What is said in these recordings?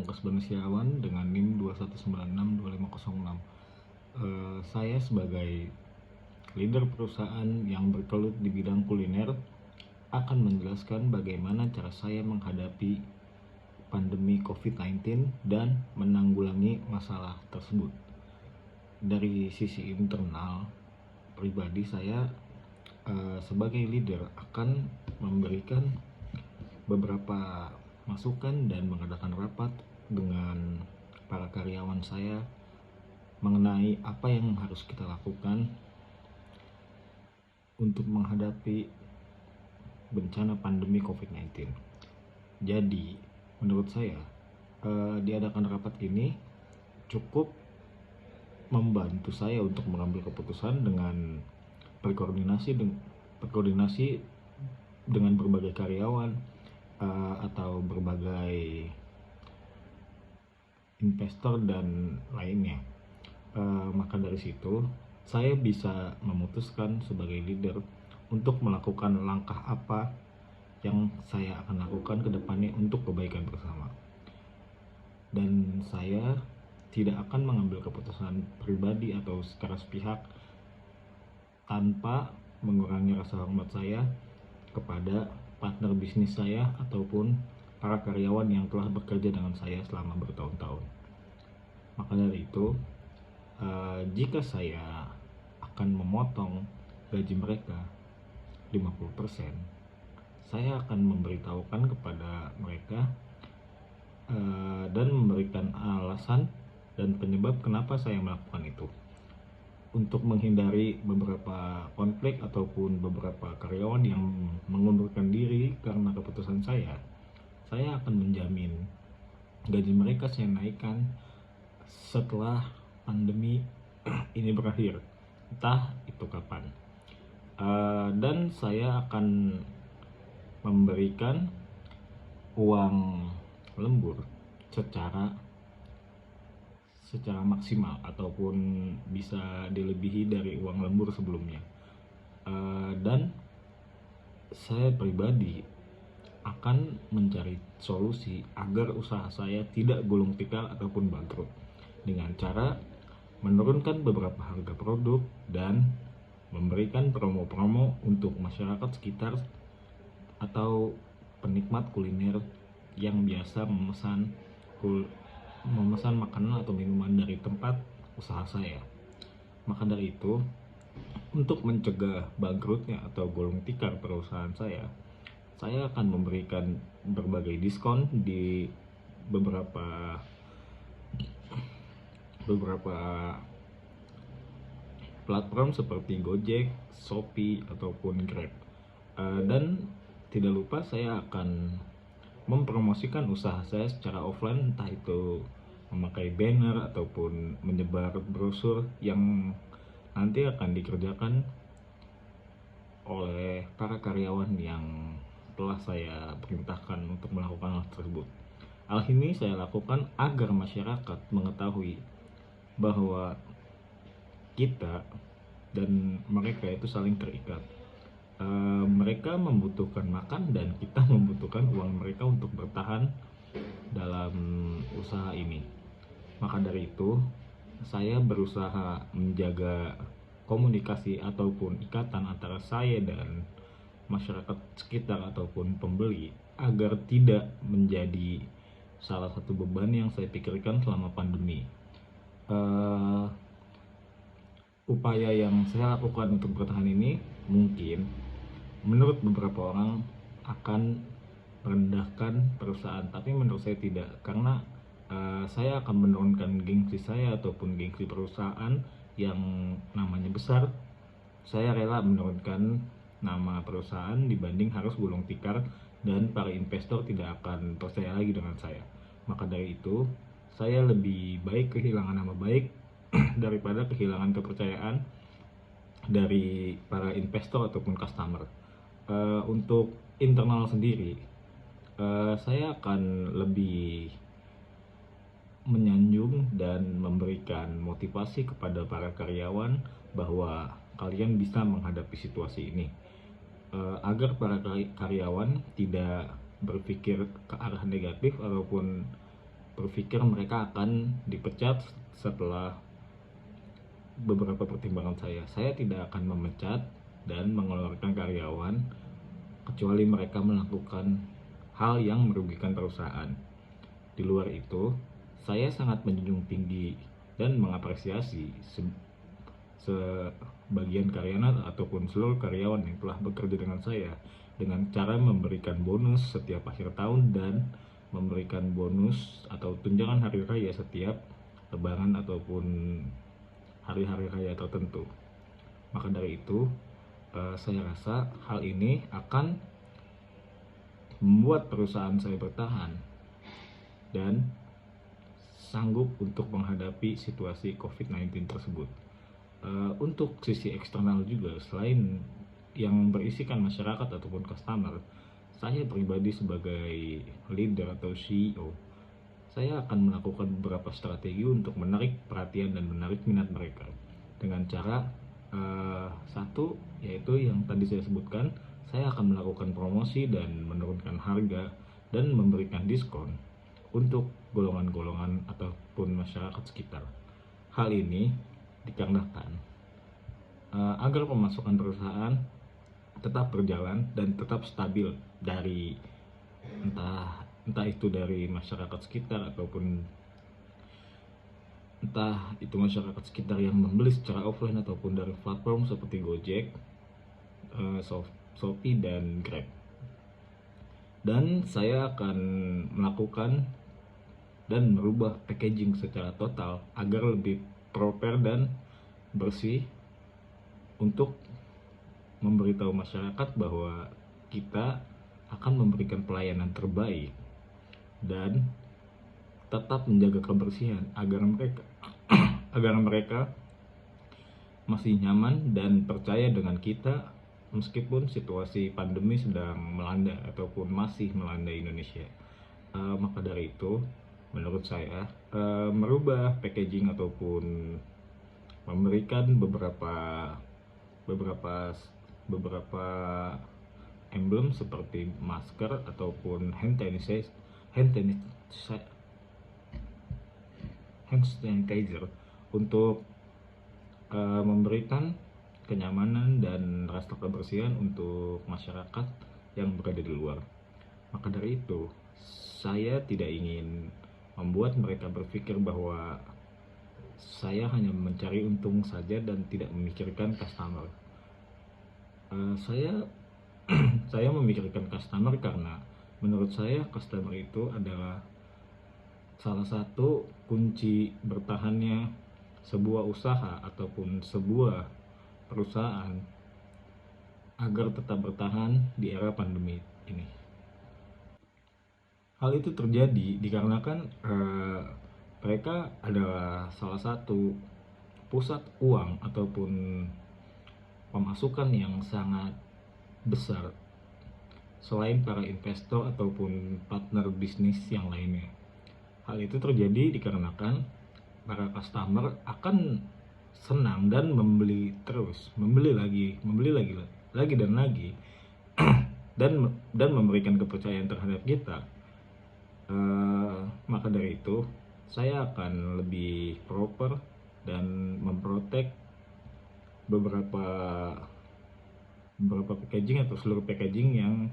Lukas Banusyawan dengan NIM 21962506. Saya sebagai leader perusahaan yang bergelut di bidang kuliner akan menjelaskan bagaimana cara saya menghadapi pandemi COVID-19 dan menanggulangi masalah tersebut. Dari sisi internal pribadi saya sebagai leader akan memberikan beberapa masukan dan mengadakan rapat dengan para karyawan saya mengenai apa yang harus kita lakukan untuk menghadapi bencana pandemi COVID-19. Jadi, menurut saya, diadakan rapat ini cukup membantu saya untuk mengambil keputusan dengan berkoordinasi dengan berbagai karyawan atau berbagai investor dan lainnya. Maka dari situ saya bisa memutuskan sebagai leader untuk melakukan langkah apa yang saya akan lakukan ke depannya untuk kebaikan bersama. Dan saya tidak akan mengambil keputusan pribadi atau secara sepihak tanpa mengurangi rasa hormat saya kepada partner bisnis saya ataupun para karyawan yang telah bekerja dengan saya selama bertahun-tahun. Maka dari itu, jika saya akan memotong gaji mereka 50%, saya akan memberitahukan kepada mereka dan memberikan alasan dan penyebab kenapa saya melakukan itu. Untuk menghindari beberapa konflik ataupun beberapa karyawan yang mengundurkan diri karena keputusan saya akan menjamin gaji mereka saya naikkan setelah pandemi ini berakhir, entah itu kapan. Dan saya akan memberikan uang lembur secara maksimal ataupun bisa dilebihi dari uang lembur sebelumnya. Dan saya pribadi akan mencari solusi agar usaha saya tidak gulung tikar ataupun bangkrut dengan cara menurunkan beberapa harga produk dan memberikan promo-promo untuk masyarakat sekitar atau penikmat kuliner yang biasa memesan makanan atau minuman dari tempat usaha saya. Maka dari itu, untuk mencegah bangkrutnya atau gulung tikar perusahaan saya akan memberikan berbagai diskon di beberapa platform seperti Gojek, Shopee ataupun Grab. Dan tidak lupa saya akan mempromosikan usaha saya secara offline, entah itu memakai banner ataupun menyebar brosur yang nanti akan dikerjakan oleh para karyawan yang telah saya perintahkan untuk melakukan hal tersebut. Hal ini saya lakukan agar masyarakat mengetahui bahwa kita dan mereka itu saling terikat. Mereka membutuhkan makan dan kita membutuhkan uang mereka untuk bertahan dalam usaha ini. Maka dari itu, saya berusaha menjaga komunikasi ataupun ikatan antara saya dan masyarakat sekitar ataupun pembeli agar tidak menjadi salah satu beban yang saya pikirkan selama pandemi. Upaya yang saya lakukan untuk bertahan ini mungkin menurut beberapa orang akan merendahkan perusahaan, tapi menurut saya tidak, karena saya akan menurunkan gengsi saya ataupun gengsi perusahaan yang namanya besar. Saya rela menurunkan nama perusahaan dibanding harus gulung tikar dan para investor tidak akan percaya lagi dengan saya. Maka dari itu, saya lebih baik kehilangan nama baik daripada kehilangan kepercayaan dari para investor ataupun customer. Untuk internal sendiri, saya akan lebih menyanjung dan memberikan motivasi kepada para karyawan bahwa kalian bisa menghadapi situasi ini, agar para karyawan tidak berpikir ke arah negatif ataupun berpikir mereka akan dipecat setelah beberapa pertimbangan saya tidak akan memecat dan mengeluarkan karyawan kecuali mereka melakukan hal yang merugikan perusahaan. Di luar itu, saya sangat menjunjung tinggi dan mengapresiasi sebagian karyawan ataupun seluruh karyawan yang telah bekerja dengan saya dengan cara memberikan bonus setiap akhir tahun dan memberikan bonus atau tunjangan hari raya setiap lebaran ataupun hari-hari raya tertentu. Maka dari itu, saya rasa hal ini akan membuat perusahaan saya bertahan dan sanggup untuk menghadapi situasi COVID-19 tersebut. Untuk sisi eksternal juga, selain yang berisikan masyarakat ataupun customer, saya pribadi sebagai leader atau CEO, saya akan melakukan beberapa strategi untuk menarik perhatian dan menarik minat mereka dengan cara satu, yaitu yang tadi saya sebutkan, saya akan melakukan promosi dan menurunkan harga dan memberikan diskon untuk golongan-golongan ataupun masyarakat sekitar. Hal ini dikarenakan agar pemasukan perusahaan tetap berjalan dan tetap stabil dari entah itu dari masyarakat sekitar ataupun entah itu masyarakat sekitar yang membeli secara offline ataupun dari platform seperti Gojek, Shopee dan Grab. Dan saya akan melakukan dan merubah packaging secara total agar lebih proper dan bersih untuk memberitahu masyarakat bahwa kita akan memberikan pelayanan terbaik dan tetap menjaga kebersihan agar mereka masih nyaman dan percaya dengan kita meskipun situasi pandemi sedang melanda ataupun masih melanda Indonesia. Maka dari itu, menurut saya merubah packaging ataupun memberikan beberapa emblem seperti masker ataupun hand sanitizer untuk memberikan kenyamanan dan rasa kebersihan untuk masyarakat yang berada di luar. Maka dari itu, saya tidak ingin membuat mereka berpikir bahwa saya hanya mencari untung saja dan tidak memikirkan customer. Saya memikirkan customer karena menurut saya customer itu adalah salah satu kunci bertahannya sebuah usaha ataupun sebuah perusahaan agar tetap bertahan di era pandemi ini. Hal itu terjadi dikarenakan mereka adalah salah satu pusat uang ataupun pemasukan yang sangat besar selain para investor ataupun partner bisnis yang lainnya. Hal itu terjadi dikarenakan para customer akan senang dan membeli terus, membeli lagi dan lagi dan memberikan kepercayaan terhadap kita. Maka dari itu, saya akan lebih proper dan memprotek beberapa packaging atau seluruh packaging yang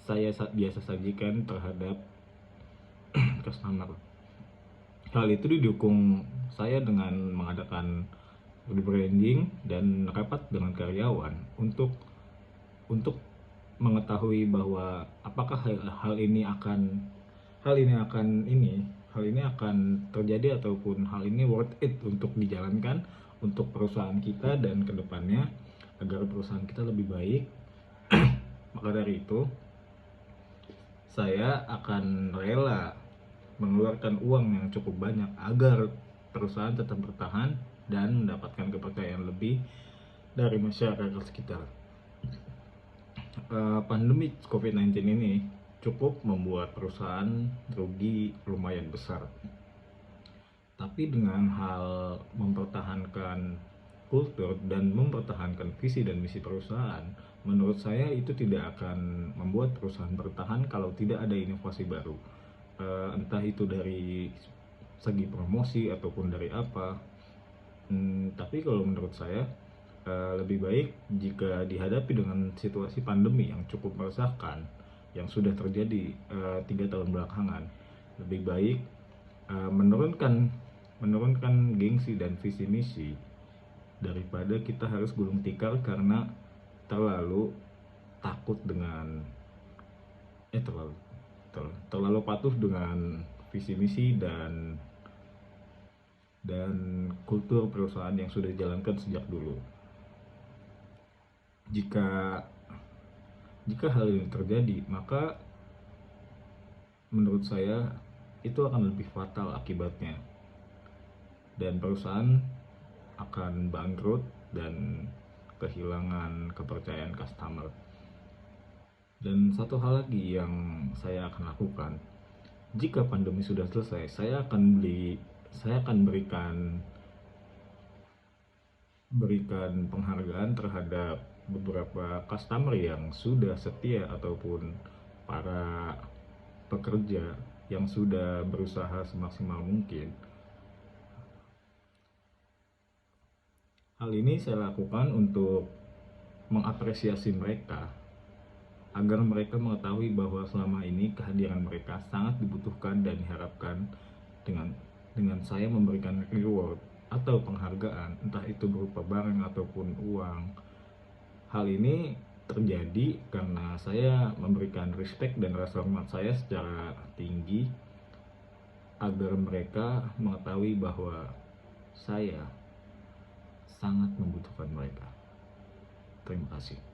saya biasa sajikan terhadap customer. Hal itu didukung saya dengan mengadakan rebranding dan rapat dengan karyawan untuk mengetahui bahwa apakah hal ini akan terjadi ataupun hal ini worth it untuk dijalankan untuk perusahaan kita dan kedepannya agar perusahaan kita lebih baik. Maka dari itu, saya akan rela mengeluarkan uang yang cukup banyak agar perusahaan tetap bertahan dan mendapatkan kepercayaan lebih dari masyarakat sekitar. Pandemi COVID-19 ini cukup membuat perusahaan rugi lumayan besar. Tapi dengan hal mempertahankan kultur dan mempertahankan visi dan misi perusahaan, menurut saya itu tidak akan membuat perusahaan bertahan kalau tidak ada inovasi baru. entah itu dari segi promosi ataupun dari apa. Tapi kalau menurut saya lebih baik jika dihadapi dengan situasi pandemi yang cukup meresahkan yang sudah terjadi 3 tahun belakangan, lebih baik menurunkan menurunkan gengsi dan visi misi daripada kita harus gulung tikar karena terlalu takut dengan terlalu terlalu patuh dengan visi misi dan kultur perusahaan yang sudah dijalankan sejak dulu. Jika jika hal ini terjadi, maka menurut saya itu akan lebih fatal akibatnya, dan perusahaan akan bangkrut dan kehilangan kepercayaan customer. Dan satu hal lagi yang saya akan lakukan, jika pandemi sudah selesai, saya akan berikan penghargaan terhadap beberapa customer yang sudah setia ataupun para pekerja yang sudah berusaha semaksimal mungkin. Hal ini saya lakukan untuk mengapresiasi mereka agar mereka mengetahui bahwa selama ini kehadiran mereka sangat dibutuhkan dan diharapkan. Dengan saya memberikan reward atau penghargaan, entah itu berupa barang ataupun uang. Hal ini terjadi karena saya memberikan respect dan rasa hormat saya secara tinggi agar mereka mengetahui bahwa saya sangat membutuhkan mereka. Terima kasih.